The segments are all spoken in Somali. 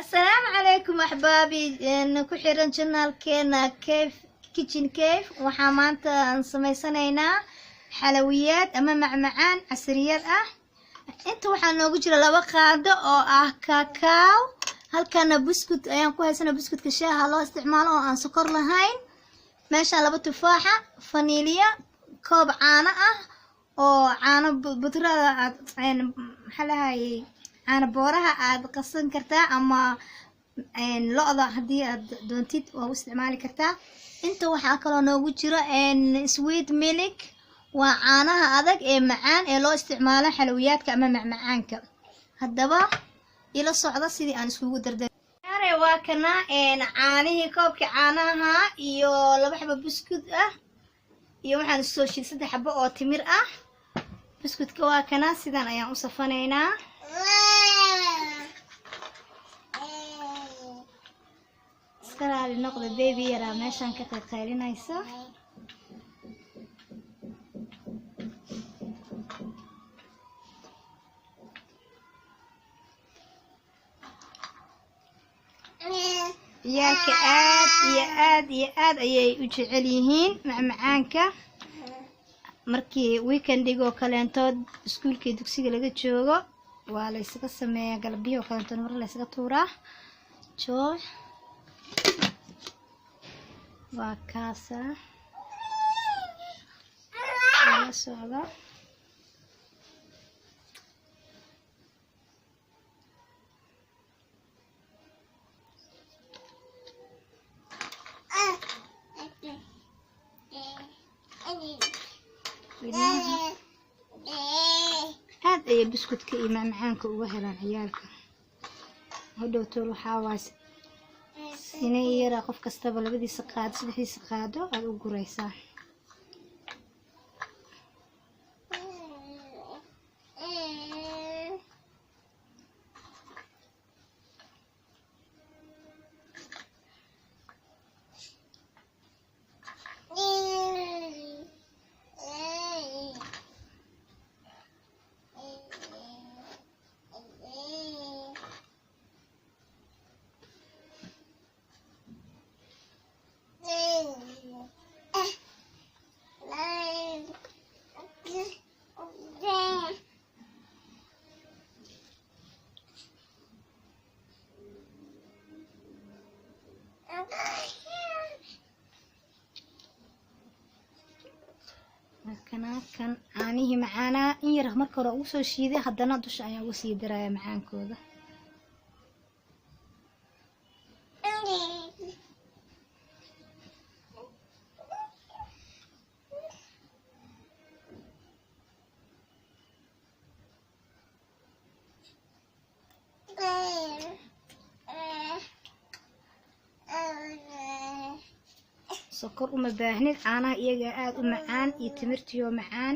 السلام عليكم أحبابي، إنكم حيران جنالكينا كيف كيتشن كيف وحامانتا نسميسانينا حلويات أما معمعان عسريات inta waxaa noogu jira laba qaado oo ah kakao halkana buskut ayaan ku haysanaa buskutka shaaha loo isticmaalo oo aan sokor lahayn meesha laba tufaaxa vanilya koob caano ah oo caano budrada aad maxalahay caano booraha aad qasan kartaa ama lo'da hadii aad doontid waa u isticmaali kartaa inta waxaa kale noogu jira sweet milk waa caanaha adag ee macaan ee loo isticmaalo xalwiyaadka ama macmacaanka hadaba ila socda sidii aan iskugu dardaray waa kana caanihi koobka caanaha iyo laba xabo buskut ah iyo waxaan soo shiiday saddex xabo oo timir ah buskutka waa kana sidaan ayaan u safaneynaa iskaraali noqdo baby yara meeshan ka qaylinaysa yaalka aad ayay u jecel yihiin macmacaanka markii weekendiga oo kaleentood iskuulka dugsiga laga joogo waa la isaga sameeyaa galbiyo oo kaleentood mar la isaga tuuraa joy waa kaasa la socda aad ay biskutka iyo macmacaanka uga helaan ciyaalka hadhow tool waxaa waas inay yara qof kastaba labadiisa qaado saddexdiisa qaado aad u guraysaa kan caanihi macaana in yar marka hore ugu soo shiiday haddana dusha ayaan ugu sii daraya macaankooda sokor uma baahnid caanaha iyaga aad u macaan iyo timirtiyo macaan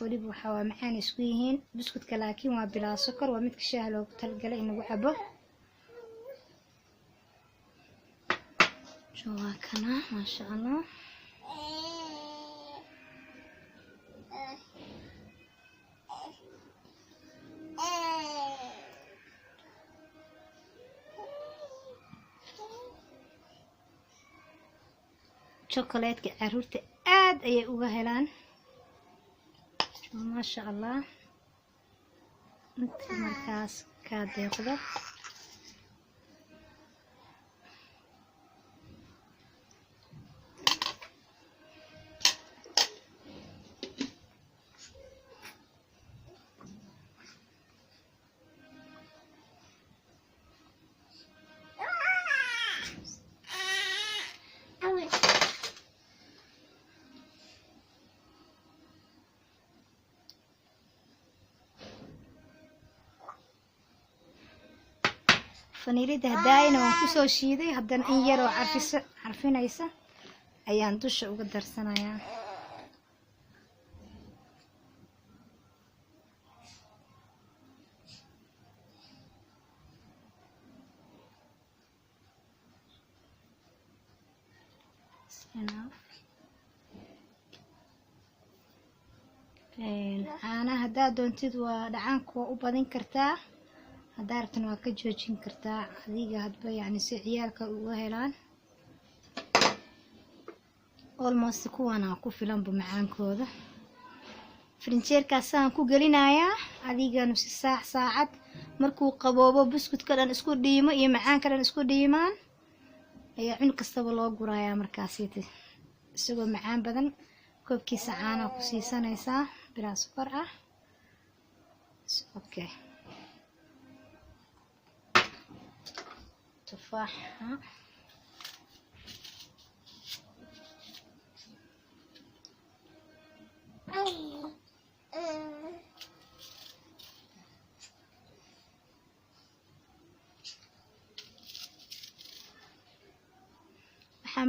waliba waxa waa macaan isku yihiin biskutka laakiin waa bilaa sokor waa midka shaaha loogu talagalay in lagu cabo waa kana maasha allah chocolate caruurta aad ayay uga helaan ma sha Allah inta markaas ka deeqdo vanilada hadaayna waan ku soo shiiday haddana in yar oo carfinaysa ayaan dusha uga darsanayaa caanaha haddaad doontid waa dhacaanka waa u badin kartaa هدارتنا وكجوجين كرتا هذيك هدبا يعني سي عيالك وهلان almost kuwana ku filan bu macaankooda frinjeerkaasaan ku gelinayaa adiga nus saacad markuu qaboobo buskudka dhan isku dhiimo iyo macaanka dhan isku dhiimaan ayaa cun kastaba loo gurayaa markaasii isagoo macaan badan koobkiisa caana ku siisanaysaa bilaa sokor ah okay tufaaxa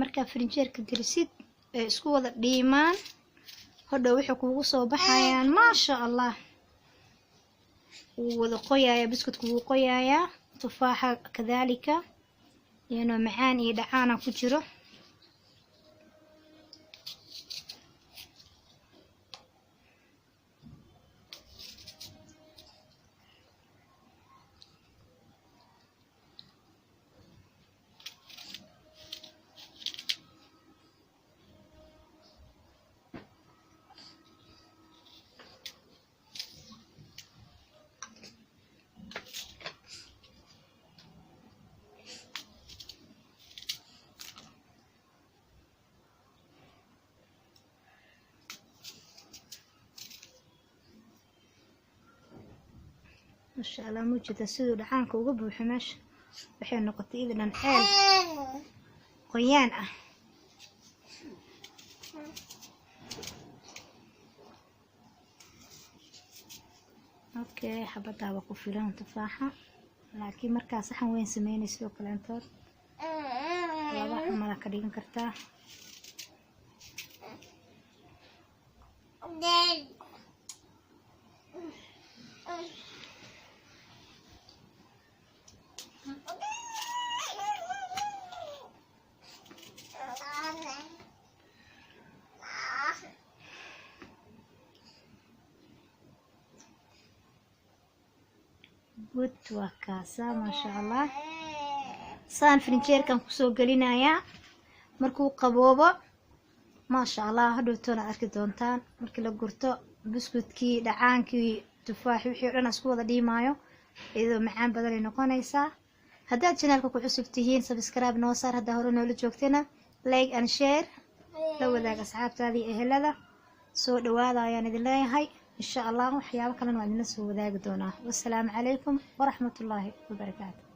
markaa frinjeerka gelisid ee isku wada dhiimaan hodhow waxay kuugu soo baxayaan maasha allah wuu wada qoyayaa biskudku wuu qoyayaa tufaaxa kadaalika iyadoo macaan iyo dhacaana ku jiro ما شاء الله موجودة سيدو دعانك وقبو حماش وحين نقطة إذن الحال قيان اوكي حبتها وقف لهم تفاحة لكن مركز صحن وين سميني سلوك الانتور والله عمرها كريم كرتاه بود وكاسة ما شاء الله صان فرنجير كان كسو قلينايا مركو قبوبة ما شاء الله هدو تونا أركي دونتان مركي لقرتو بسكوتكي دعانكي تفاحي وحي ورنا سكوضا دي مايو إذا معان بدلي نقونيسا هداد جنالكو كعسفتهين سبسكرايب نوصار هدا هورو نولو جوكتنا لايك ان شير لو ذاك أصحاب تالي إهلا سو دوادا يعني دلاي هاي إن شاء الله وحيابك لنا وعندنا سو ذاك دونا والسلام عليكم ورحمة الله وبركاته.